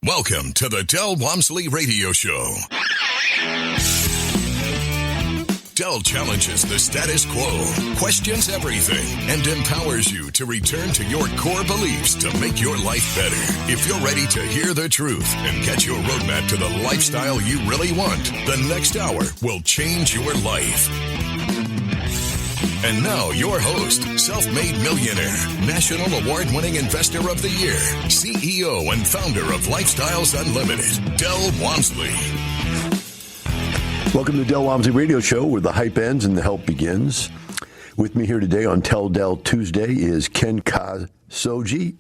Welcome to the Del Walmsley Radio Show. Del challenges the status quo, questions everything, and empowers you to return to your core beliefs to make your life better. If you're ready to hear the truth and get your roadmap to the lifestyle you really want, the next hour will change your life. And now, your host, self-made millionaire, national award-winning investor of the year, CEO and founder of Lifestyles Unlimited, Del Walmsley. Welcome to the Del Walmsley Radio Show, where the hype ends and the help begins. With me here today on Tell Del Tuesday is Ken Kasoji.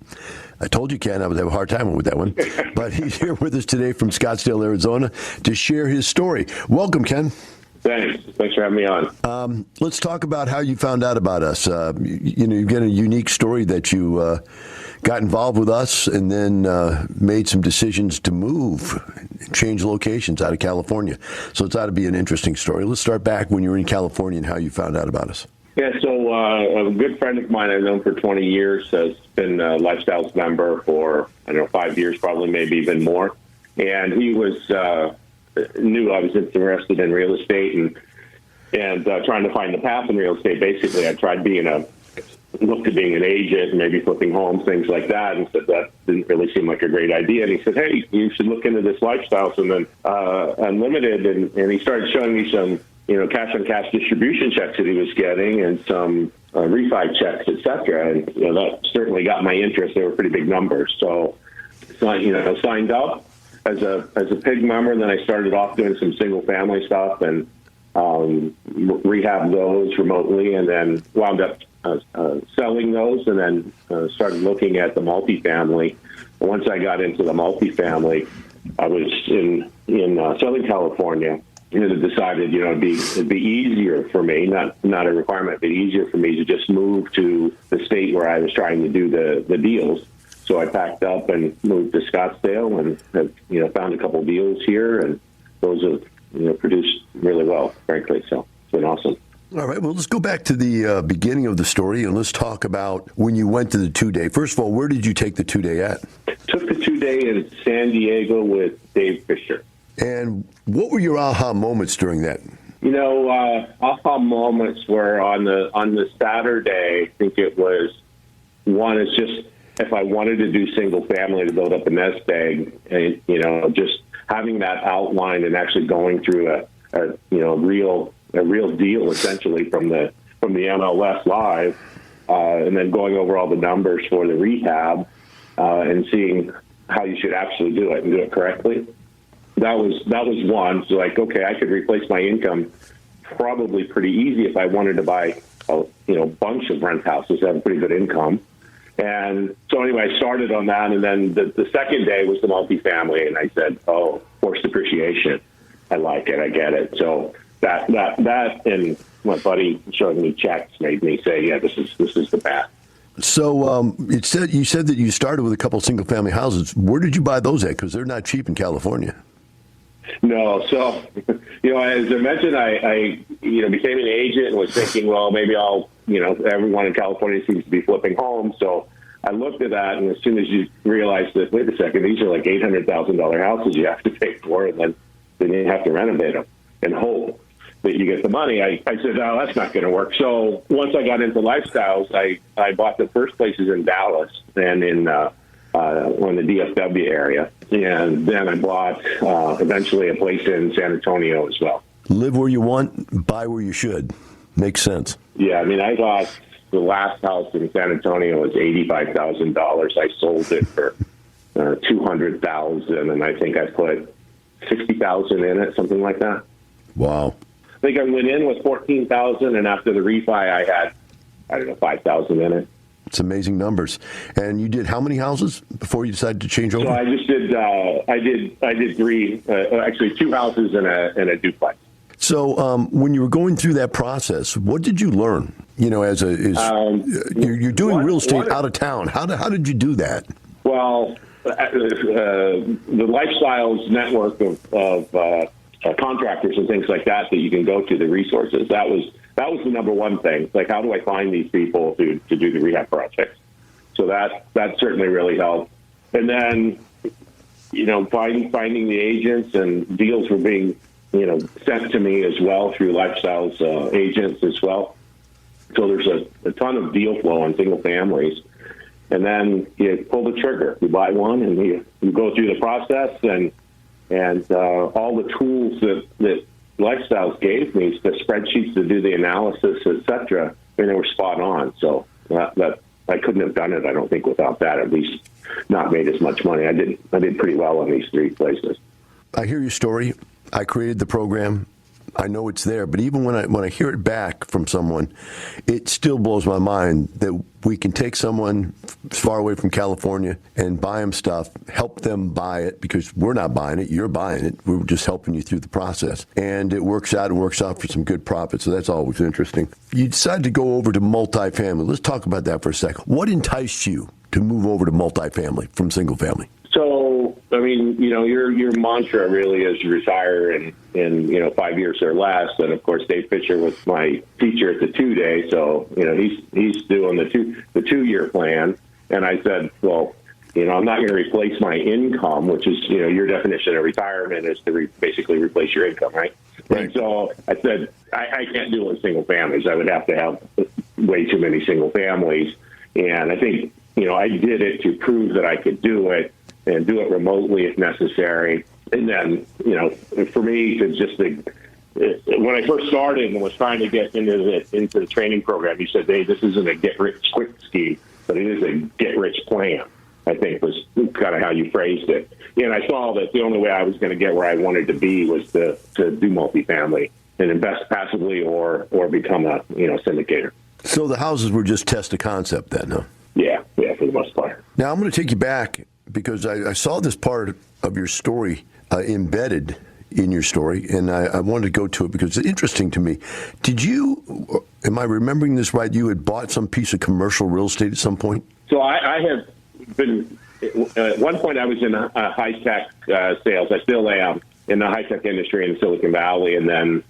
I told you, Ken, I would have a hard time with that one. But he's here with us today from Scottsdale, Arizona, to share his story. Welcome, Ken. Thanks for having me on. Let's talk about how you found out about us. You've got a unique story that you got involved with us and then made some decisions to move, change locations out of California. So it's ought to be an interesting story. Let's start back when you were in California and how you found out about us. Yeah, so a good friend of mine I've known for 20 years has been a Lifestyles member for, 5 years, probably maybe even more. And he was knew I was interested in real estate and trying to find the path in real estate. Basically, I tried looked at being an agent, maybe flipping homes, things like that, and said that didn't really seem like a great idea. And he said, hey, you should look into this Lifestyles and then Unlimited. And he started showing me some, cash-on-cash distribution checks that he was getting and some refi checks, et cetera. And, that certainly got my interest. They were pretty big numbers. So, signed up as a PIG member. And then I started off doing some single-family stuff and rehab those remotely, and then wound up selling those, and then started looking at the multifamily. And once I got into the multifamily, I was in Southern California, and decided it'd be easier for me, not a requirement, but easier for me to just move to the state where I was trying to do the deals. So I packed up and moved to Scottsdale, and have found a couple deals here, and those have produced really well, frankly. So it's been awesome. All right, well, let's go back to the beginning of the story, and let's talk about when you went to the 2-day. First of all, where did you take the 2-day at? Took the 2-day in San Diego with Dave Fisher. And what were your aha moments during that? Aha moments were on the Saturday. I think it was one. It's just if I wanted to do single family to build up a nest egg, just having that outlined and actually going through a real deal essentially from the MLS live, and then going over all the numbers for the rehab and seeing how you should actually do it and do it correctly. That was one. So like, okay, I could replace my income probably pretty easy if I wanted to buy a bunch of rent houses that have a pretty good income. And so anyway, I started on that, and then the second day was the multifamily, and I said, oh, forced depreciation. I like it. I get it. So that and my buddy showing me checks made me say, yeah, this is the path. So you said that you started with a couple of single family houses. Where did you buy those at? Because they're not cheap in California. No. So, as I mentioned, I became an agent and was thinking, well, maybe I'll, everyone in California seems to be flipping homes. So I looked at that, and as soon as you realize that, wait a second, these are like $800,000 houses you have to pay for, and then you have to renovate them and hope that you get the money. I said, no, that's not going to work. So once I got into Lifestyles, I bought the first places in Dallas and in the DFW area. And then I bought eventually a place in San Antonio as well. Live where you want, buy where you should. Makes sense. Yeah, I got the last house in San Antonio was $85,000. I sold it for $200,000, and I think I put $60,000 in it, something like that. Wow. I think I went in with $14,000, and after the refi, I had, $5,000 in it. It's amazing numbers. And you did how many houses before you decided to change over? So I just did. I did three, actually 2 houses and a duplex. So when you were going through that process, what did you learn? You're doing real estate out of town. How did you do that? Well, the Lifestyles network of contractors and things like that you can go to, the resources. That was the number one thing. Like, how do I find these people to do the rehab projects? So that certainly really helped. And then finding the agents, and deals were being, sent to me as well through Lifestyles agents as well. So there's a ton of deal flow on single families. And then you pull the trigger. You buy one, and you go through the process, and all the tools that Lifestyles gave me, the spreadsheets to do the analysis, etc. And they were spot on. So that I couldn't have done it, I don't think, without that. At least not made as much money. I did pretty well on these three places. I hear your story. I created the program. I know it's there, but even when I hear it back from someone, it still blows my mind that we can take someone far away from California and buy them stuff, help them buy it, because we're not buying it, you're buying it. We're just helping you through the process. And it works out for some good profit, so that's always interesting. You decided to go over to multifamily. Let's talk about that for a second. What enticed you to move over to multifamily from single family? So, I mean, your mantra really is retire in 5 years or less. And of course, Dave Fisher was my teacher at the 2-day. So, he's doing the 2-year plan. And I said, well, I'm not going to replace my income, which is, your definition of retirement is to basically replace your income, right? And so I said, I can't do it in single families. I would have to have way too many single families. And I think, I did it to prove that I could do it, and do it remotely if necessary. And then, for me to when I first started and was trying to get into the training program, you said, hey, this isn't a get-rich-quick scheme, but it is a get-rich plan, I think was kind of how you phrased it. And I saw that the only way I was going to get where I wanted to be was to do multifamily and invest passively or become a, syndicator. So the houses were just test a concept then, huh? Yeah, for the most part. Now, I'm going to take you back, because I saw this part of your story embedded in your story, and I wanted to go to it because it's interesting to me. Am I remembering this right, you had bought some piece of commercial real estate at some point? So I have been, at one point I was in high-tech sales. I still am in the high-tech industry in Silicon Valley, and then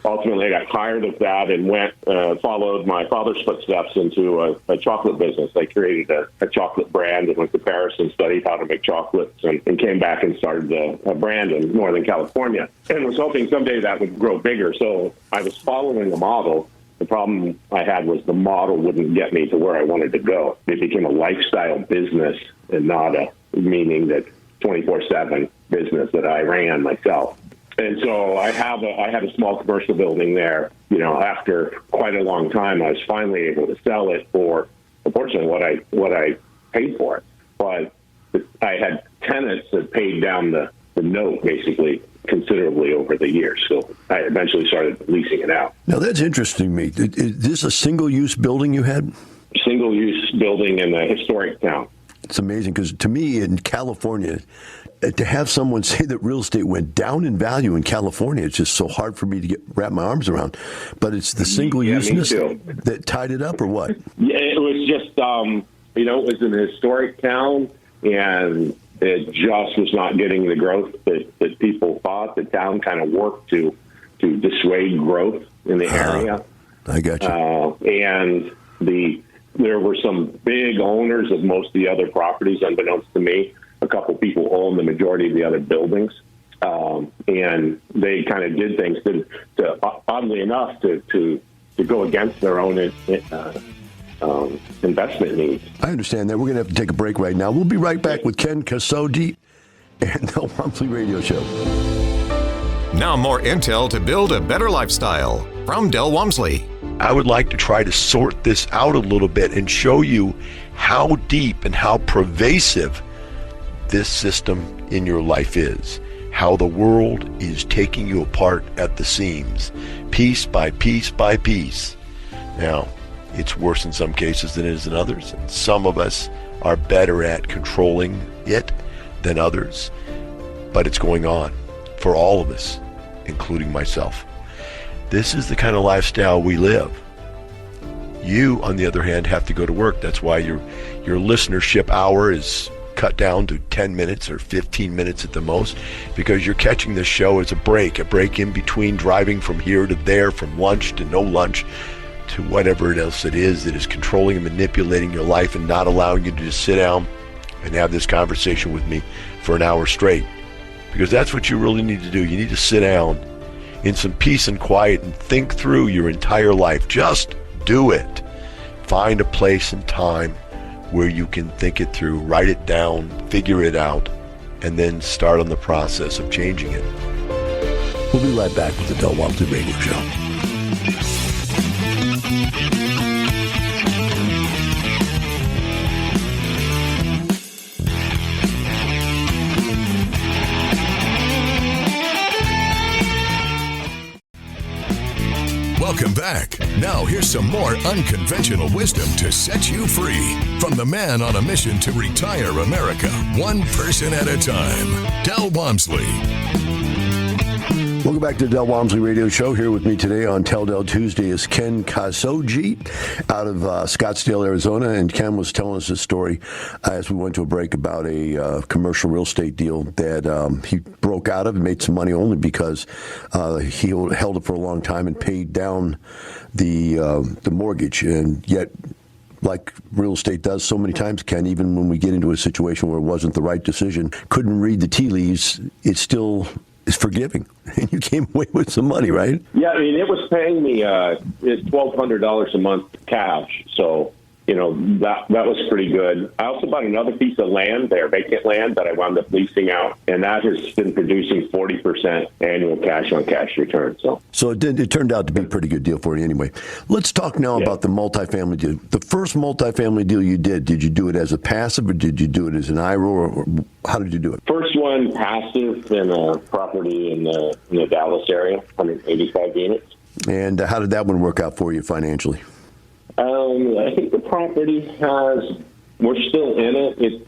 ultimately I got tired of that and followed my father's footsteps into a chocolate business. I created a chocolate brand and went to Paris and studied how to make chocolates and came back and started a brand in Northern California and was hoping someday that would grow bigger. So I was following the model. The problem I had was the model wouldn't get me to where I wanted to go. It became a lifestyle business and not meaning that 24/7 business that I ran myself. And so I had a small commercial building there. After quite a long time, I was finally able to sell it for, unfortunately, what I paid for it. But I had tenants that paid down the note basically considerably over the years. So I eventually started leasing it out. Now, that's interesting to me. Is this a single-use building you had? Single-use building in a historic town. It's amazing because to me in California, to have someone say that real estate went down in value in California, it's just so hard for me to wrap my arms around. But it's the single-useness that tied it up, or what? Yeah, it was just, it was an historic town, and it just was not getting the growth that people thought. The town kind of worked to dissuade growth in the area. I got you. And there were some big owners of most of the other properties, unbeknownst to me. A couple people owned the majority of the other buildings. And they kind of did things to oddly enough, to go against their own investment needs. I understand that. We're going to have to take a break right now. We'll be right back with Ken Casodi and the Walmsley Radio Show. Now more intel to build a better lifestyle from Del Walmsley. I would like to try to sort this out a little bit and show you how deep and how pervasive this system in your life is. How the world is taking you apart at the seams, piece by piece by piece. Now, it's worse in some cases than it is in others, and some of us are better at controlling it than others. But it's going on for all of us, including myself. This is the kind of lifestyle we live. You, on the other hand, have to go to work. That's why your listenership hour is cut down to 10 minutes or 15 minutes at the most, because you're catching this show as a break in between driving from here to there, from lunch to no lunch, to whatever else it is that is controlling and manipulating your life and not allowing you to just sit down and have this conversation with me for an hour straight, because that's what you really need to do. You need to sit down in some peace and quiet and think through your entire life. Just do it. Find a place and time where you can think it through, write it down, figure it out, and then start on the process of changing it. We'll be right back with the Del Walmsley Radio Show. Welcome back. Now here's some more unconventional wisdom to set you free from the man on a mission to retire America, one person at a time, Del Walmsley. Welcome back to the Del Walmsley Radio Show. Here with me today on Tell Del Tuesday is Ken Kasoji out of Scottsdale, Arizona. And Ken was telling us this story as we went to a break about a commercial real estate deal that he broke out of and made some money only because he held it for a long time and paid down the mortgage. And yet, like real estate does so many times, Ken, even when we get into a situation where it wasn't the right decision, couldn't read the tea leaves, it still is forgiving, and you came away with some money, right? Yeah, I mean, it was paying me $1,200 a month cash, so that was pretty good. I also bought another piece of land there, vacant land, that I wound up leasing out, and that has been producing 40% annual cash-on-cash return. So it turned out to be a pretty good deal for you anyway. Let's talk now about the multifamily deal. The first multifamily deal you did you do it as a passive, or did you do it as an IRA, or how did you do it? First one, passive, in a property in the Dallas area, 185 units. And how did that one work out for you financially? I think the property we're still in it. It's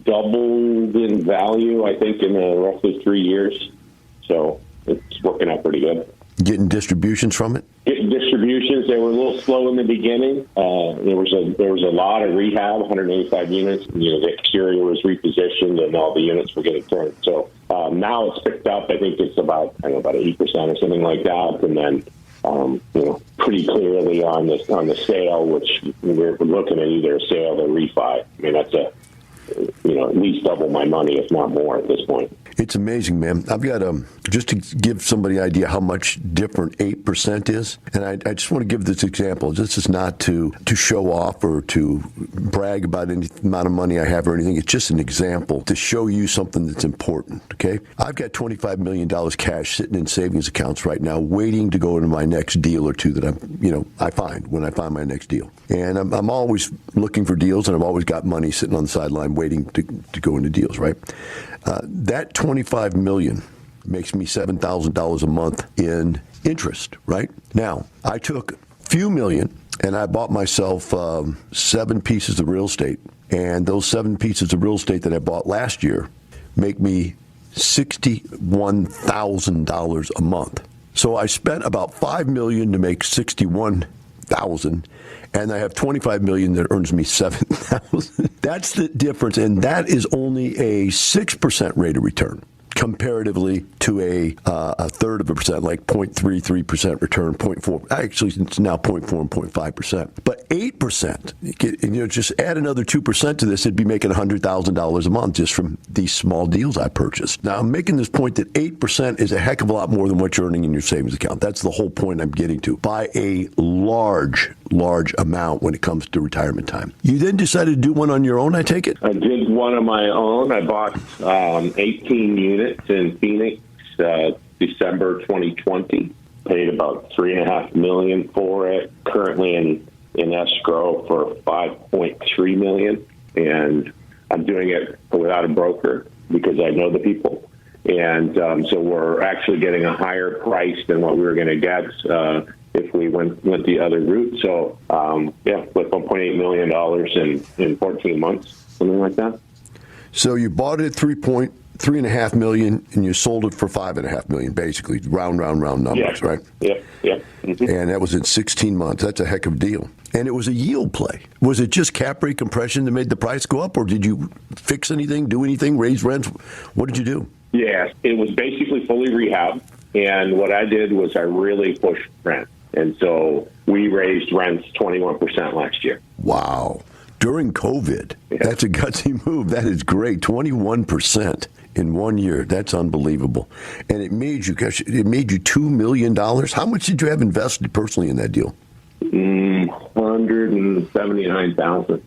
doubled in value, I think, in roughly 3 years. So it's working out pretty good. Getting distributions from it? Getting distributions. They were a little slow in the beginning. There was a lot of rehab, 185 units. The exterior was repositioned and all the units were getting turned. So now it's picked up. I think it's about 8% or something like that. And then pretty clearly on the sale, which we're looking at either a sale or refi. I mean, that's at least double my money, if not more, at this point. It's amazing, man. I've got just to give somebody an idea how much different 8% is, and I just want to give this example. This is not to show off or to brag about any amount of money I have or anything. It's just an example to show you something that's important, okay? I've got $25 million cash sitting in savings accounts right now waiting to go into my next deal or two that I find when I find my next deal. And I'm always looking for deals, and I've always got money sitting on the sideline waiting to go into deals, right? That $25 million makes me $7,000 a month in interest, right? Now, I took a few million and I bought myself 7 pieces of real estate. And those 7 pieces of real estate that I bought last year make me $61,000 a month. So I spent about $5 million to make $61,000. And I have $25 million that earns me $7,000. That's the difference, and that is only a 6% rate of return, comparatively to a third of a percent, like 0.33% return, 0.4. Actually, it's now 0.4 and 0.5%. But 8%, just add another 2% to this, it'd be making $100,000 a month just from these small deals I purchased. Now, I'm making this point that 8% is a heck of a lot more than what you're earning in your savings account. That's the whole point I'm getting to, by a large amount when it comes to retirement time. You then decided to do one on your own, I take it? I did one on my own. I bought 18 units in Phoenix, December 2020. Paid about $3.5 million for it. Currently in escrow for $5.3 million, and I'm doing it without a broker because I know the people, and so we're actually getting a higher price than what we were going to get if we went the other route. So with $1.8 million in 14 months, something like that. So you bought it at $3.5 million, and you sold it for $5.5 million, basically round numbers, right? Yeah. Mm-hmm. And that was in 16 months. That's a heck of a deal. And it was a yield play. Was it just cap rate compression that made the price go up, or did you fix anything, do anything, raise rents? What did you do? Yeah, it was basically fully rehab, and what I did was I really pushed rent, and so we raised rents 21% last year. Wow. during COVID. Yeah. That's a gutsy move. That is great. 21% in 1 year. That's unbelievable. And it made you $2 million. How much did you have invested personally in that deal? $179,000.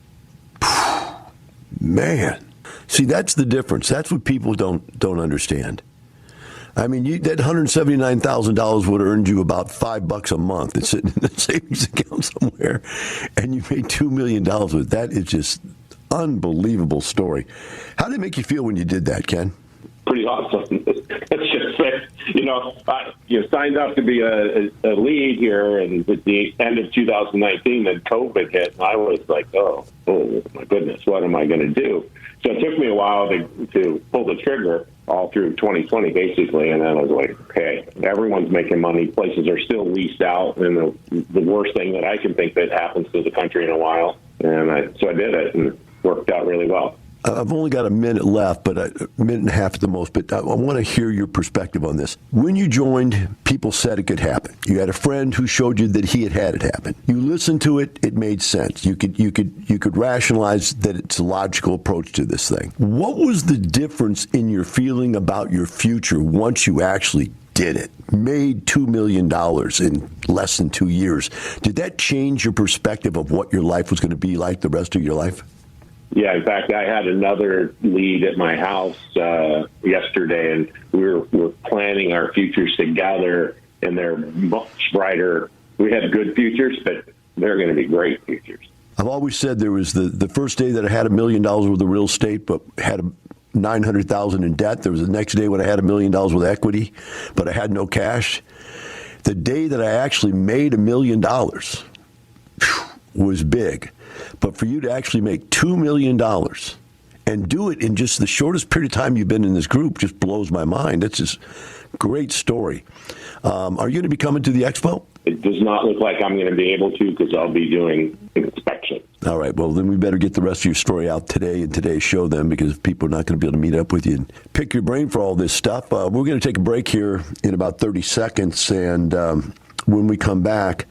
Man. See, that's the difference. That's what people don't understand. I mean, that $179,000 would have earned you about $5 a month. It's sitting in a savings account somewhere, and you made $2 million with it. That is just unbelievable story. How did it make you feel when you did that, Ken? Pretty awesome. Let's just say, I signed up to be a lead here, and at the end of 2019, then COVID hit, and I was like, oh my goodness, what am I going to do? So it took me a while to pull the trigger all through 2020, basically, and then I was like, okay, everyone's making money. Places are still leased out, and the worst thing that I can think that happens to the country in a while. And so I did it, and it worked out really well. I've only got a minute left, but a minute and a half at the most, but I want to hear your perspective on this. When you joined, people said it could happen. You had a friend who showed you that he had it happen. You listened to it, it made sense. You could rationalize that it's a logical approach to this thing. What was the difference in your feeling about your future once you actually did it? Made $2 million in less than 2 years. Did that change your perspective of what your life was going to be like the rest of your life? Yeah, in fact, I had another lead at my house yesterday, and we're planning our futures together, and they're much brighter. We had good futures, but they're going to be great futures. I've always said there was the first day that I had $1 million worth of real estate, but had $900,000 in debt. There was the next day when I had $1 million with equity, but I had no cash. The day that I actually made $1 million was big. But for you to actually make $2 million and do it in just the shortest period of time you've been in this group just blows my mind. That's just a great story. Are you going to be coming to the Expo? It does not look like I'm going to be able to because I'll be doing inspections. All right. Well, then we better get the rest of your story out today in today's show then, because people are not going to be able to meet up with you and pick your brain for all this stuff. We're going to take a break here in about 30 seconds. And when we come back,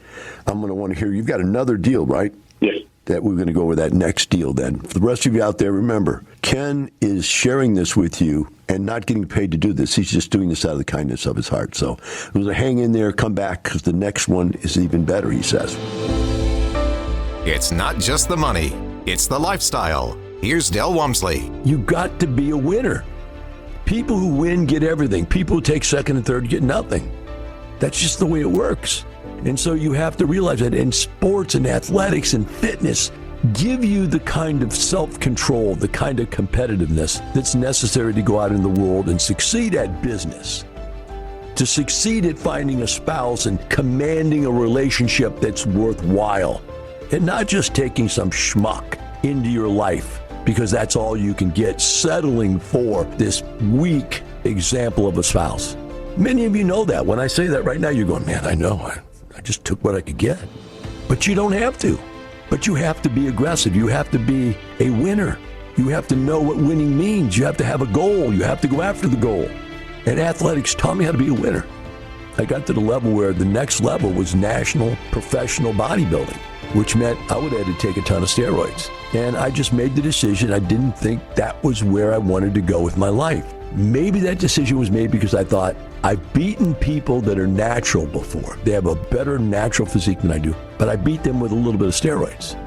I'm going to want to hear, you've got another deal, right? Yes. That we're going to go over that next deal then. For the rest of you out there, remember, Ken is sharing this with you and not getting paid to do this. He's just doing this out of the kindness of his heart. So hang in there, come back, because the next one is even better, he says. It's not just the money, it's the lifestyle. Here's Del Walmsley. You got to be a winner. People who win get everything. People who take second and third get nothing. That's just the way it works. And so you have to realize that in sports and athletics and fitness, give you the kind of self-control, the kind of competitiveness that's necessary to go out in the world and succeed at business. To succeed at finding a spouse and commanding a relationship that's worthwhile. And not just taking some schmuck into your life because that's all you can get, settling for this weak example of a spouse. Many of you know that. When I say that right now, you're going, man, I know. I just took what I could get. But you don't have to. But you have to be aggressive. You have to be a winner. You have to know what winning means. You have to have a goal. You have to go after the goal. And athletics taught me how to be a winner. I got to the level where the next level was national professional bodybuilding, which meant I would have to take a ton of steroids. And I just made the decision. I didn't think that was where I wanted to go with my life. Maybe that decision was made because I thought, I've beaten people that are natural before. They have a better natural physique than I do, but I beat them with a little bit of steroids.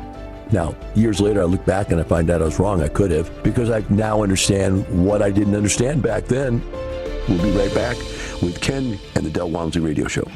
Now, years later, I look back and I find out I was wrong. I could have, because I now understand what I didn't understand back then. We'll be right back with Ken and the Del Walmsley Radio Show.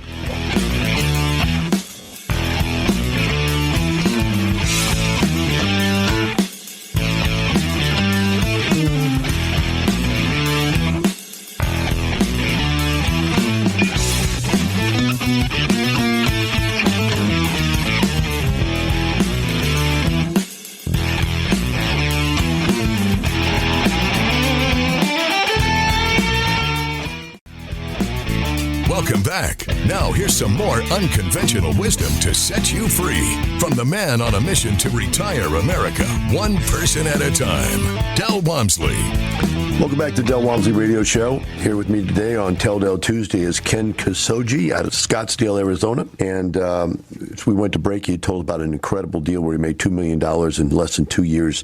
Welcome back. Now here's some more unconventional wisdom to set you free from the man on a mission to retire America, one person at a time, Del Walmsley. Welcome back to Del Walmsley Radio Show. Here with me today on Tell Del Tuesday is Ken Kasoji out of Scottsdale, Arizona. And as we went to break, he told about an incredible deal where he made $2 million in less than 2 years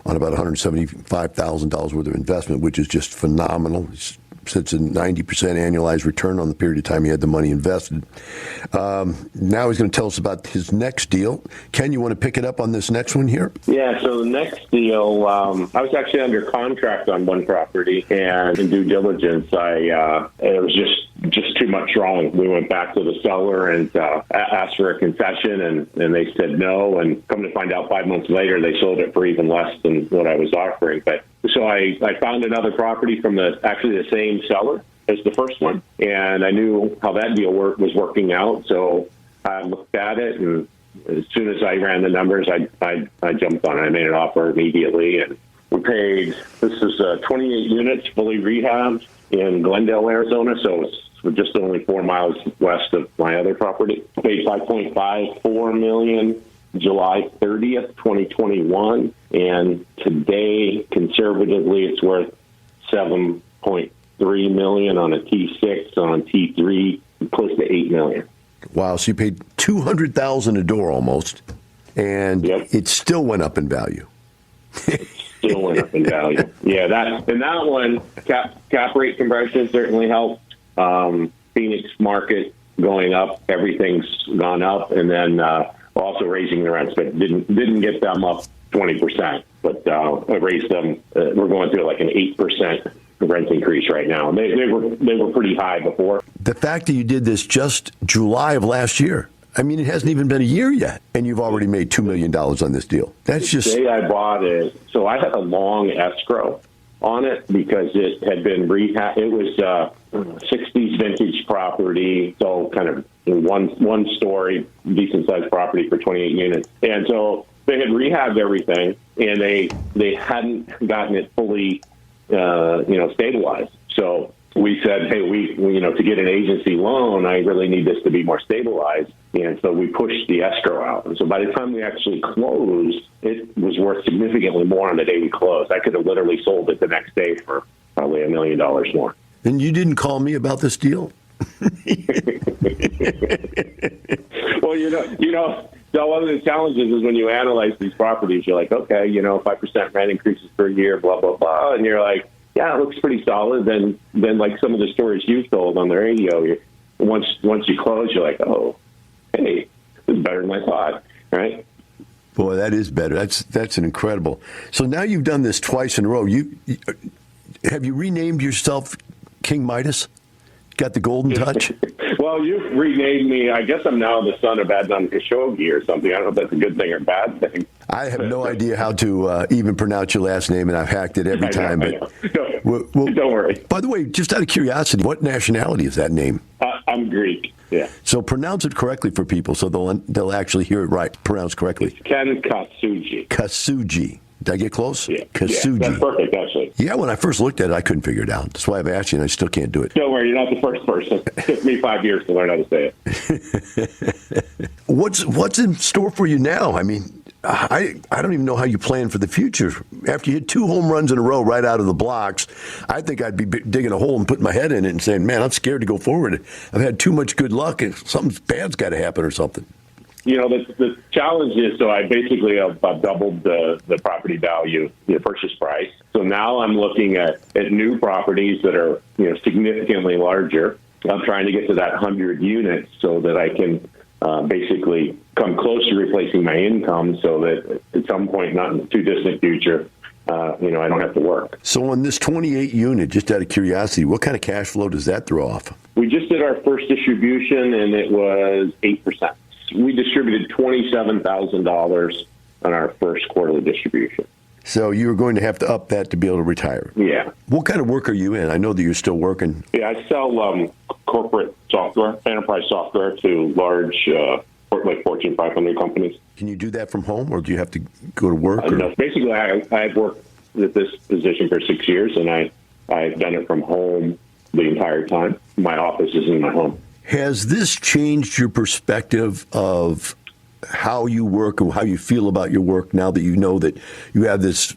on about $175,000 worth of investment, which is just phenomenal. It's a 90% annualized return on the period of time he had the money invested. Now he's going to tell us about his next deal. Ken, you want to pick it up on this next one here? Yeah, so the next deal, I was actually under contract on one property, and in due diligence, it was just too much wrong. We went back to the seller and asked for a concession, and they said no. And come to find out 5 months later, they sold it for even less than what I was offering. But so I found another property from the same seller as the first one, and I knew how that deal was working out. So I looked at it, and as soon as I ran the numbers, I jumped on it. I made an offer immediately, and we paid. This is 28 units, fully rehabbed in Glendale, Arizona. So it's just only 4 miles west of my other property. Paid $5.54 million. July 30th, 2021, and today, conservatively, it's worth $7.3 million on a T6, on T3, close to $8 million. Wow, so you paid $200,000 a door almost, and It still went up in value. Still went up in value. Yeah, that one, cap rate compression certainly helped. Phoenix market going up, everything's gone up, and then also raising the rents, but didn't get them up 20%, but I raised them. We're going through like an 8% rent increase right now. They were pretty high before. The fact that you did this just July of last year, I mean, it hasn't even been a year yet, and you've already made $2 million on this deal. That's just... The day I bought it, so I had a long escrow on it because it had been rehab. It was 60s vintage property, so kind of one story, decent sized property for 28 units. And so they had rehabbed everything, and they hadn't gotten it fully, stabilized. So we said, hey, we to get an agency loan, I really need this to be more stabilized. And so we pushed the escrow out. And so by the time we actually closed, it was worth significantly more on the day we closed. I could have literally sold it the next day for probably $1 million more. And you didn't call me about this deal? Well, so one of the challenges is when you analyze these properties, you're like, okay, 5% rent increases per year, blah, blah, blah. And you're like, yeah, it looks pretty solid. Then like some of the stories you've told on the radio, once you close, you're like, oh, hey, this is better than I thought, right? Boy, that is better. That's an incredible. So now you've done this twice in a row. Have you renamed yourself King Midas? Got the golden touch? Well, you've renamed me. I guess I'm now the son of Adnan Khashoggi or something. I don't know if that's a good thing or bad thing. I have no idea how to even pronounce your last name, and I've hacked it every time. I know. Don't worry. By the way, just out of curiosity, what nationality is that name? I'm Greek. Yeah. So pronounce it correctly for people, so they'll actually hear it right, pronounced correctly. It's Ken Kasoji. Kasoji. Did I get close? Yeah. Kasoji. Yeah, that's perfect, actually. Yeah, when I first looked at it, I couldn't figure it out. That's why I've asked you, and I still can't do it. Don't worry, you're not the first person. It took me 5 years to learn how to say it. What's in store for you now? I mean, I don't even know how you plan for the future. After you hit 2 home runs in a row right out of the blocks, I think I'd be digging a hole and putting my head in it and saying, man, I'm scared to go forward. I've had too much good luck, and something bad's got to happen or something. The challenge is, so I basically have doubled the property value, the purchase price. So now I'm looking at new properties that are, significantly larger. I'm trying to get to that 100 units so that I can basically come close to replacing my income so that at some point, not in the too distant future, I don't have to work. So on this 28 unit, just out of curiosity, what kind of cash flow does that throw off? We just did our first distribution, and it was 8%. We distributed $27,000 on our first quarterly distribution. So you were going to have to up that to be able to retire. Yeah. What kind of work are you in? I know that you're still working. Yeah, I sell corporate software, enterprise software to large, like Fortune 500 companies. Can you do that from home, or do you have to go to work? No, basically, I've worked at this position for 6 years, and I've done it from home the entire time. My office is in my home. Has this changed your perspective of how you work or how you feel about your work now that you know that you have this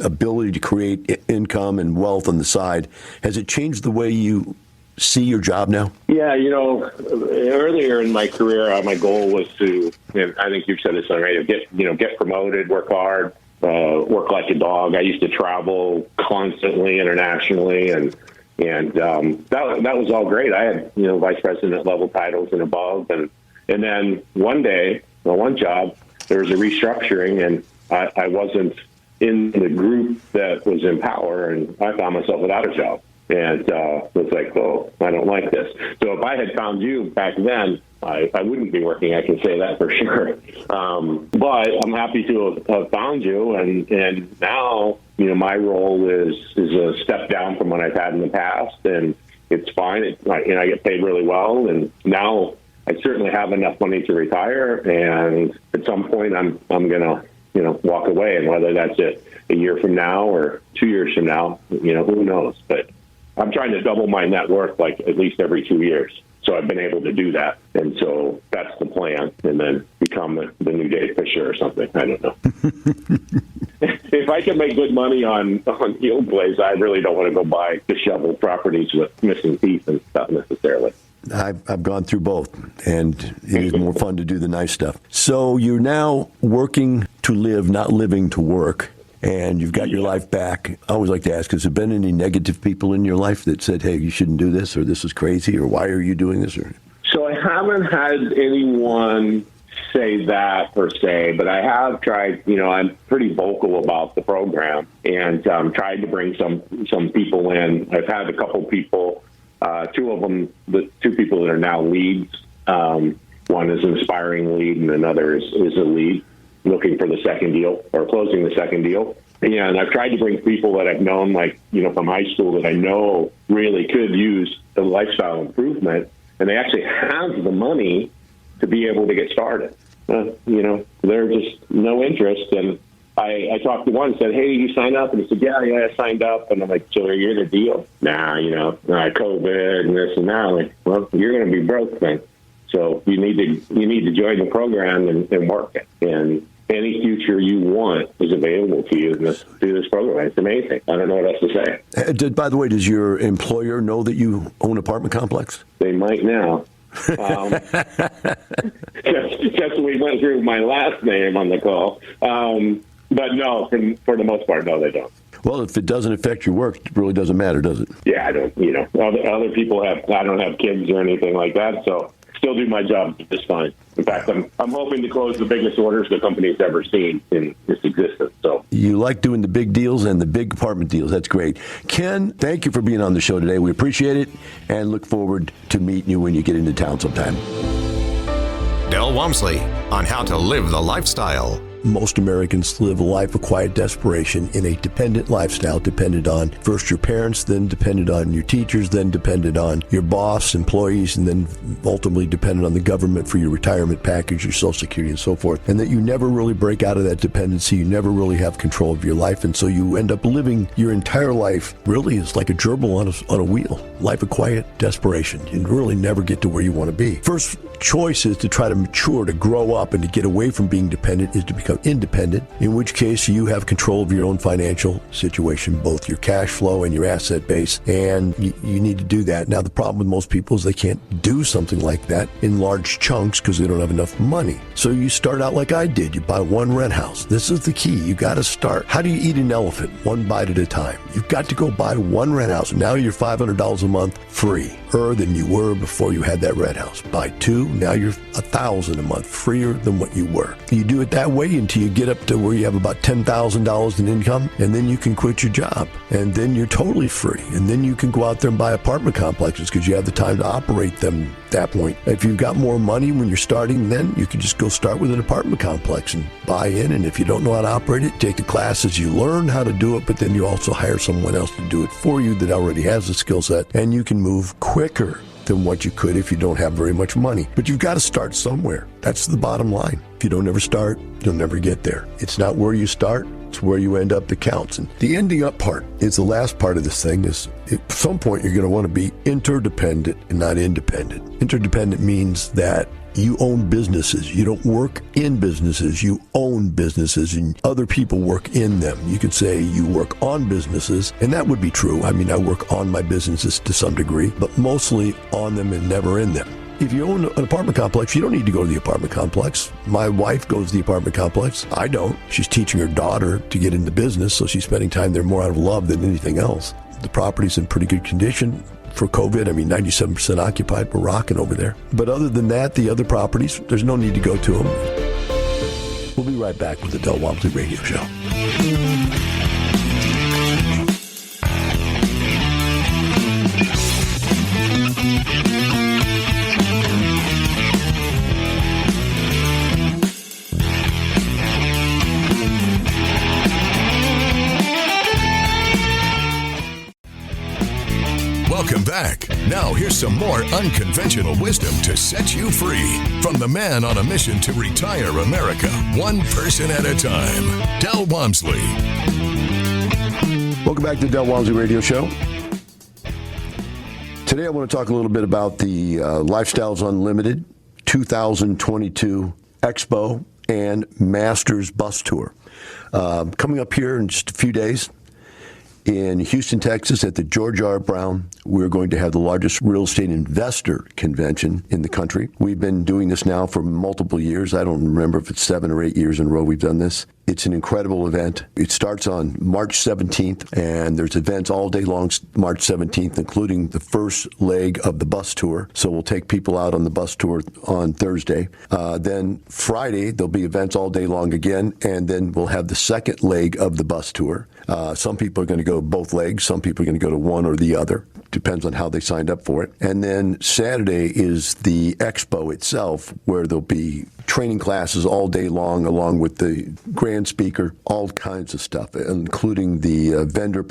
ability to create income and wealth on the side? Has it changed the way you see your job now? Yeah, earlier in my career, my goal was to, and I think you've said this already, get promoted, work hard, work like a dog. I used to travel constantly internationally, and that was all great. I had vice president level titles and above, and then one day, one job, there was a restructuring, and I wasn't in the group that was in power, and I found myself without a job. And was like, oh, I don't like this. So if I had found you back then, I wouldn't be working. I can say that for sure. But I'm happy to have found you. And now, my role is a step down from what I've had in the past. And it's fine. I get paid really well. And now I certainly have enough money to retire. And at some point, I'm going to, walk away. And whether that's a year from now or 2 years from now, who knows? But I'm trying to double my net worth like at least every 2 years. So I've been able to do that. And so that's the plan. And then become the new Dave Fisher or something. I don't know. If I can make good money on yield plays, I really don't want to go buy disheveled properties with missing teeth and stuff necessarily. I've gone through both, and it is more fun to do the nice stuff. So you're now working to live, not living to work. And you've got your life back. I always like to ask, has there been any negative people in your life that said, hey, you shouldn't do this, or this is crazy, or why are you doing this? So I haven't had anyone say that per se, but I have tried, I'm pretty vocal about the program and tried to bring some people in. I've had a couple people, two of them, the two people that are now leads. One is an aspiring lead and another is a lead, looking for the second deal or closing the second deal. And I've tried to bring people that I've known, like, from high school that I know really could use the lifestyle improvement, and they actually have the money to be able to get started. They're just no interest. And I talked to one and said, hey, did you sign up? And he said, yeah, I signed up. And I'm like, so are you in a deal? Nah, COVID and this and that. I'm like, well, you're going to be broke then. So you need to join the program and work it. And any future you want is available to you through this program. It's amazing. I don't know what else to say. By the way, does your employer know that you own an apartment complex? They might now. Just we went through my last name on the call. But no, for the most part, no, they don't. Well, if it doesn't affect your work, it really doesn't matter, does it? Yeah, I don't. Other people I don't have kids or anything like that, so still do my job just fine. In fact, I'm hoping to close the biggest orders the company's ever seen in its existence. So you like doing the big deals and the big apartment deals. That's great. Ken, thank you for being on the show today. We appreciate it and look forward to meeting you when you get into town sometime. Del Walmsley on how to live the lifestyle. Most Americans live a life of quiet desperation in a dependent lifestyle, dependent on first your parents, then dependent on your teachers, then dependent on your boss, employees, and then ultimately dependent on the government for your retirement package, your Social Security, and so forth. And that you never really break out of that dependency. You never really have control of your life. And so you end up living your entire life really is like a gerbil on a wheel. Life of quiet desperation. You really never get to where you want to be. First choice is to try to mature, to grow up, and to get away from being dependent is to become independent, in which case you have control of your own financial situation, both your cash flow and your asset base, and you need to do that. Now, the problem with most people is they can't do something like that in large chunks because they don't have enough money. So you start out like I did. You buy one rent house. This is the key. You got to start. How do you eat an elephant? One bite at a time. You've got to go buy one rent house. Now you're $500 a month freer than you were before you had that rent house. Buy two. Now you're $1,000 a month freer than what you were. You do it that way until you get up to where you have about $10,000 in income, and then you can quit your job, and then you're totally free, and then you can go out there and buy apartment complexes because you have the time to operate them at that point. If you've got more money when you're starting, then you can just go start with an apartment complex and buy in, and if you don't know how to operate it, take the classes, you learn how to do it, but then you also hire someone else to do it for you that already has the skill set, and you can move quicker than what you could if you don't have very much money. But you've got to start somewhere. That's the bottom line. If you don't ever start, you'll never get there. It's not where you start, It's where you end up that counts. And the ending up part is the last part of this thing. Is at some point you're going to want to be interdependent and not independent. Interdependent means that you own businesses. You don't work in businesses. You own businesses, and other people work in them. You could say you work on businesses, and that would be true. I mean, I work on my businesses to some degree, but mostly on them and never in them. If you own an apartment complex, you don't need to go to the apartment complex. My wife goes to the apartment complex. I don't. She's teaching her daughter to get into business, so she's spending time there more out of love than anything else. The property's in pretty good condition. For COVID, 97% occupied. We're rocking over there. But other than that, the other properties, there's no need to go to them. We'll be right back with the Del Walmsley Radio Show. Welcome back. Now here's some more unconventional wisdom to set you free from the man on a mission to retire America, one person at a time, Del Walmsley. Welcome back to the Del Walmsley Radio Show. Today I want to talk a little bit about the Lifestyles Unlimited 2022 Expo and Masters Bus Tour. Coming up here in just a few days, in Houston, Texas, at the George R. Brown, we're going to have the largest real estate investor convention in the country. We've been doing this now for multiple years. I don't remember if it's 7 or 8 years in a row we've done this. It's an incredible event. It starts on March 17th, and there's events all day long March 17th, including the first leg of the bus tour. So we'll take people out on the bus tour on Thursday. Then Friday, there'll be events all day long again, and then we'll have the second leg of the bus tour. Some people are going to go both legs. Some people are going to go to one or the other. Depends on how they signed up for it. And then Saturday is the Expo itself, where there'll be training classes all day long, along with the grand speaker, all kinds of stuff, including the vendor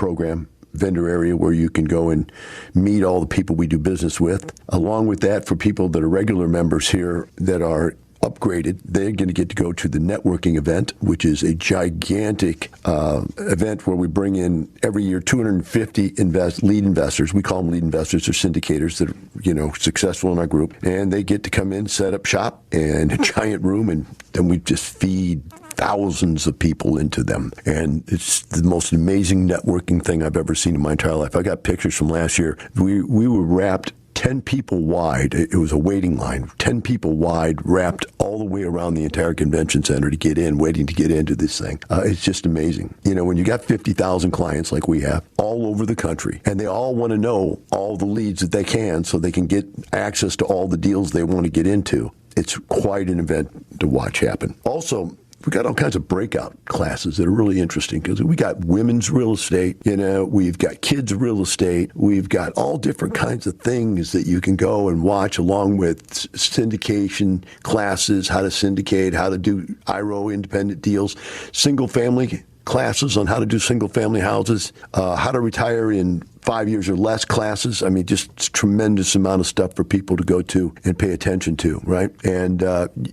area where you can go and meet all the people we do business with. Along with that, for people that are regular members here that are upgraded, they're going to get to go to the networking event, which is a gigantic event where we bring in every year 250 lead investors. We call them lead investors or syndicators that are, successful in our group, and they get to come in, set up shop in a giant room, and then we just feed thousands of people into them. And it's the most amazing networking thing I've ever seen in my entire life. I got pictures from last year. We were wrapped 10 people wide. It was a waiting line, 10 people wide, wrapped all the way around the entire convention center to get in, waiting to get into this thing. It's just amazing. When you got 50,000 clients like we have all over the country, and they all want to know all the leads that they can so they can get access to all the deals they want to get into, it's quite an event to watch happen. Also, we've got all kinds of breakout classes that are really interesting because we got women's real estate, we've got kids real estate, we've got all different kinds of things that you can go and watch, along with syndication classes, how to syndicate, how to do IRO independent deals, single family classes on how to do single family houses, how to retire in 5 years or less classes. Just tremendous amount of stuff for people to go to and pay attention to, right? And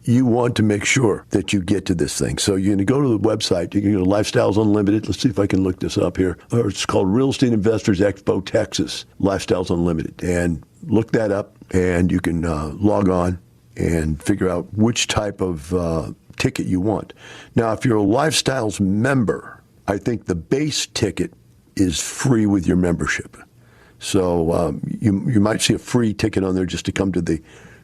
you want to make sure that you get to this thing. So you're going to go to the website. You can go to Lifestyles Unlimited. Let's see if I can look this up here. Or it's called Real Estate Investors Expo Texas, Lifestyles Unlimited. And look that up, and you can log on and figure out which type of ticket you want. Now, if you're a Lifestyles member, I think the base ticket is free with your membership. So you might see a free ticket on there just to come to the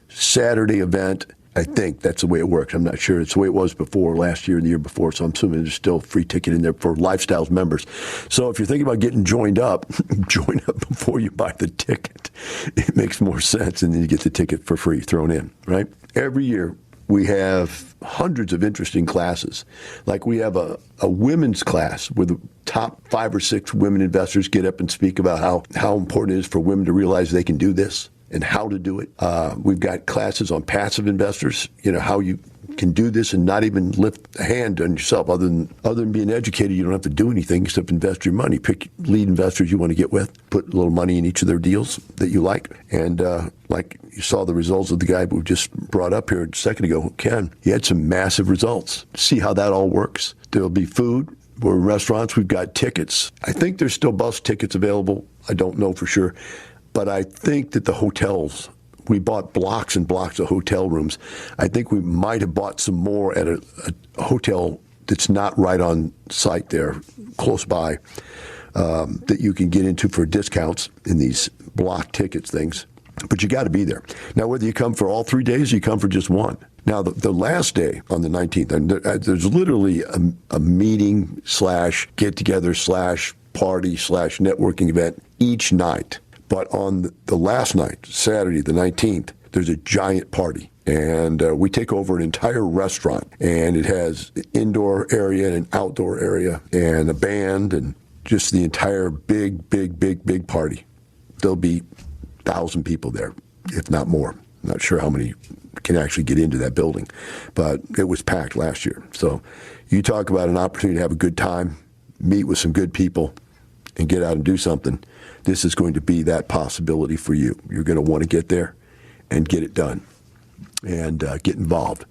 Saturday event. I think that's the way it works. I'm not sure. It's the way it was before, last year and the year before, so I'm assuming there's still a free ticket in there for Lifestyles members. So if you're thinking about getting joined up, join up before you buy the ticket. It makes more sense, and then you get the ticket for free thrown in, right? Every year, we have hundreds of interesting classes. Like we have a women's class where the top 5 or 6 women investors get up and speak about how important it is for women to realize they can do this and how to do it. We've got classes on passive investors, how you can do this and not even lift a hand on yourself. Other than being educated, you don't have to do anything except invest your money. Pick lead investors you want to get with, put a little money in each of their deals that you like. And like you saw the results of the guy we just brought up here a second ago, Ken, he had some massive results. See how that all works. There'll be food. We're in restaurants. We've got tickets. I think there's still bus tickets available. I don't know for sure. But I think that the hotels, we bought blocks and blocks of hotel rooms. I think we might have bought some more at a hotel that's not right on site there, close by, that you can get into for discounts in these block tickets things. But you got to be there. Now, whether you come for all 3 days or you come for just one. Now, the last day on the 19th, and there's literally a meeting / get-together / party / networking event each night. But on the last night, Saturday, the 19th, there's a giant party. And we take over an entire restaurant. And it has an indoor area and an outdoor area and a band and just the entire big party. There'll be 1,000 people there, if not more. I'm not sure how many can actually get into that building. But it was packed last year. So you talk about an opportunity to have a good time, meet with some good people, and get out and do something. This is going to be that possibility for you. You're going to want to get there and get it done and get involved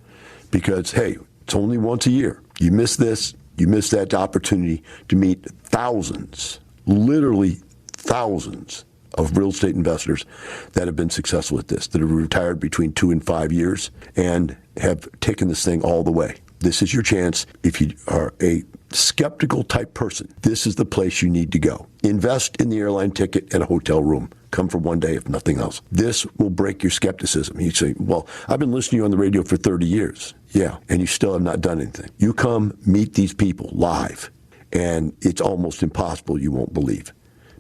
because, hey, it's only once a year. You miss this, you miss that opportunity to meet thousands, literally thousands of real estate investors that have been successful at this, that have retired between 2 and 5 years and have taken this thing all the way. This is your chance. If you are a skeptical type person, this is the place you need to go. Invest in the airline ticket and a hotel room. Come for one day, if nothing else. This will break your skepticism. You say, well, I've been listening to you on the radio for 30 years. Yeah, and you still have not done anything. You come meet these people live, and it's almost impossible you won't believe.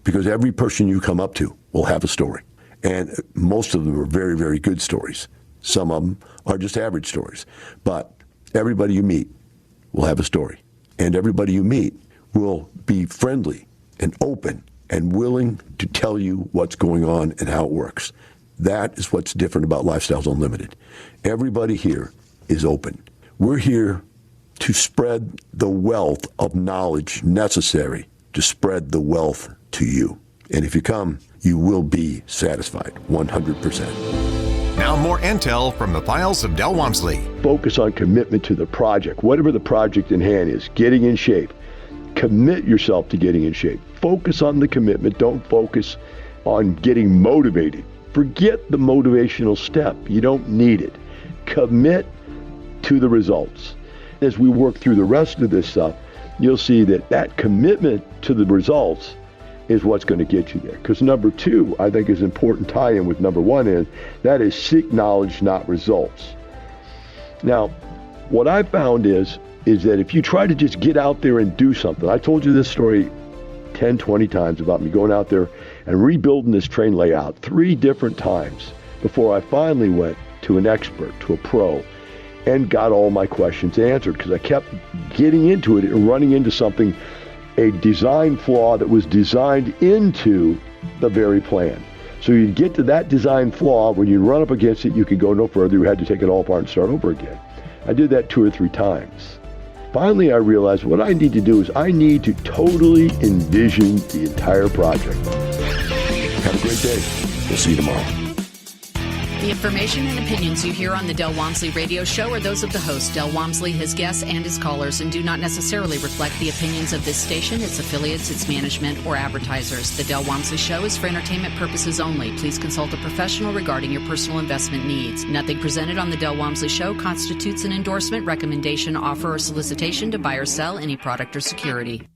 Because every person you come up to will have a story. And most of them are very, very good stories. Some of them are just average stories. But everybody you meet will have a story. And everybody you meet will be friendly and open and willing to tell you what's going on and how it works. That is what's different about Lifestyles Unlimited. Everybody here is open. We're here to spread the wealth of knowledge necessary to spread the wealth to you. And if you come, you will be satisfied 100%. Now more intel from the files of Del Walmsley. Focus on commitment to the project, whatever the project in hand is, getting in shape. Commit yourself to getting in shape. Focus on the commitment. Don't focus on getting motivated. Forget the motivational step. You don't need it. Commit to the results. As we work through the rest of this stuff, you'll see that commitment to the results is what's going to get you there. Because number 2, I think, is an important tie-in with number 1 is, that is seek knowledge, not results. Now, what I found is that if you try to just get out there and do something, I told you this story 10, 20 times about me going out there and rebuilding this train layout 3 different times before I finally went to an expert, to a pro, and got all my questions answered, because I kept getting into it and running into something, a design flaw that was designed into the very plan. So you'd get to that design flaw, when you run up against it, you could go no further. You had to take it all apart and start over again. I did that 2 or 3 times. Finally, I realized what I need to do is I need to totally envision the entire project. Have a great day. We'll see you tomorrow. The information and opinions you hear on the Del Walmsley radio show are those of the host, Del Walmsley, his guests, and his callers, and do not necessarily reflect the opinions of this station, its affiliates, its management, or advertisers. The Del Walmsley show is for entertainment purposes only. Please consult a professional regarding your personal investment needs. Nothing presented on the Del Walmsley show constitutes an endorsement, recommendation, offer, or solicitation to buy or sell any product or security.